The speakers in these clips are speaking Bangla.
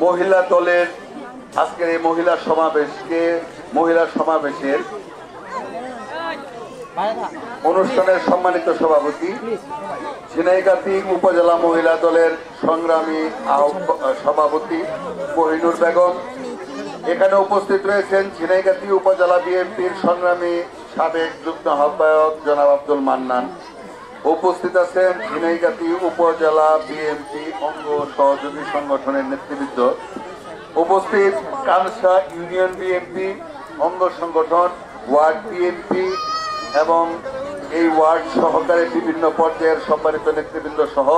মহিলা দলের আজকের এই মহিলা সমাবেশের অনুষ্ঠানের সম্মানিত সভাপতি ঝিনাইগাতি উপজেলা মহিলা দলের সংগ্রামী সভাপতি কোহিনুর বেগম, এখানে উপস্থিত রয়েছেন ঝিনাইগাতি উপজেলা বিএনপির সংগ্রামী সাবেক যুগ্ম আহ্বায়ক জনাব আব্দুল মান্নান, উপস্থিত আছেন ঝিনাইগাতি উপজেলা বিএনপি অঙ্গ সহযোগী সংগঠনের নেতৃবৃন্দ, উপস্থিত কানসা ইউনিয়ন বিএনপি অঙ্গ সংগঠন, ওয়ার্ড বিএনপি এবং এই ওয়ার্ড সহকারে বিভিন্ন পর্যায়ের সম্মানিত নেতৃবৃন্দ সহ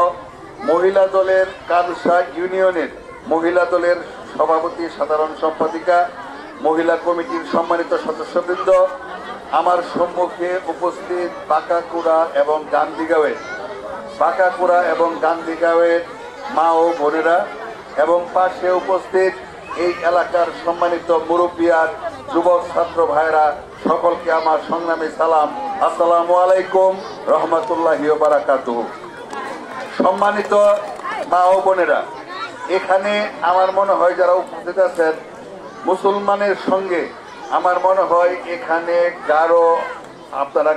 মহিলা দলের কানসা ইউনিয়নের মহিলা দলের সভাপতি, সাধারণ সম্পাদিকা, মহিলা কমিটির সম্মানিত সদস্যবৃন্দ, আমার সম্মুখে উপস্থিত বাঁকাকুড়া এবং গান্ধীগাঁওয়ের মা ও বোনেরা এবং পাশে উপস্থিত এই এলাকার সম্মানিত মুরব্বিয়ার যুবক ছাত্র ভাইরা, সকলকে আমার সংগ্রামী সালাম, আসসালামু আলাইকুম রহমতুল্লাহি ওয়া বারাকাতুহু। সম্মানিত মা ও বোনেরা, এখানে আমার মনে হয় যারা উপস্থিত আছেন মুসলমানের সঙ্গে আমার মনে হয় এখানে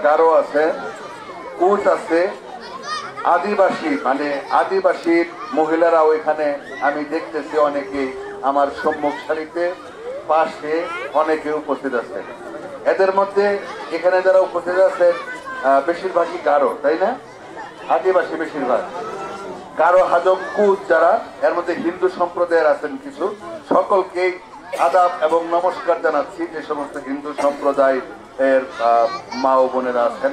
গারো আছে, কুচ আছে, আদিবাসীর মহিলারাও এখানে আমি দেখতেছি অনেকে আমার সম্মুখ সারিতে পাশে অনেকে উপস্থিত আছে। এদের মধ্যে এখানে যারা উপস্থিত আছেন বেশিরভাগই গারো, তাই না? আদিবাসী বেশিরভাগ গারো, হাজং, কুচ যারা, এর মধ্যে হিন্দু সম্প্রদায়ের আছেন কিছু। সকলকেই আদাব এবং নমস্কার জানাচ্ছি যে সমস্ত হিন্দু সম্প্রদায় এর মা ও বোনেরা আছেন।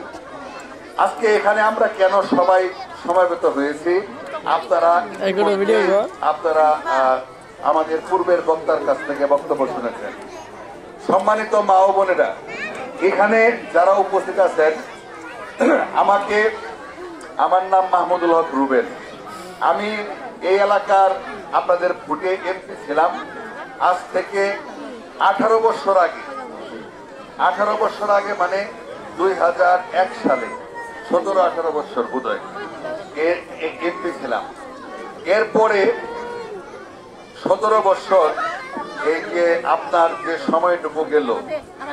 আজকে এখানে আমরা কেন সবাই সমাবেত হয়েছি, আপনারা আমাদের পূর্বের বক্তার কাছ থেকে বক্তব্য শুনেছেন। সম্মানিত মা ও বোনেরা, এখানে যারা উপস্থিত আছেন, আমার নাম মাহমুদুল হক রুবেল। আমি এই এলাকার আপনাদের ভোটে এমপি ছিলাম আজ থেকে 18 বছর আগে, মানে 2001 সালে, 17-18 বছর বোধহয় এমপি ছিলাম। এরপরে 17 বছর এই যে আপনার যে সময়টুকু গেল,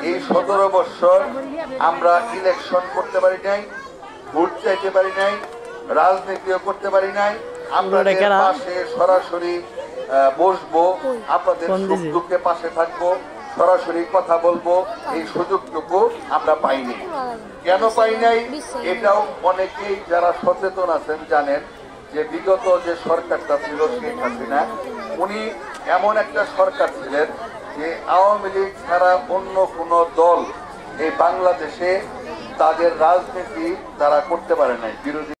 এই 17 বছর আমরা ইলেকশন করতে পারি নাই, ভোট চাইতে পারি নাই, রাজনীতিও করতে পারি নাই। আপনাদের পাশে সরাসরি বসবো, আপনাদের সুখ দুঃখে পাশে থাকবো, সরাসরি কথা বলবো, এই সুযোগটুকু আমরা পাইনি। কেন পাই নাই এটাও অনেকেই যারা সচেতন আছেন জানেন যে বিগত যে সরকারটা ছিল শেখ হাসিনা, উনি এমন একটা সরকার ছিলেন যে আওয়ামী লীগ ছাড়া অন্য কোনো দল এই বাংলাদেশে তাদের রাজনীতি তারা করতে পারে নাই। বিরোধী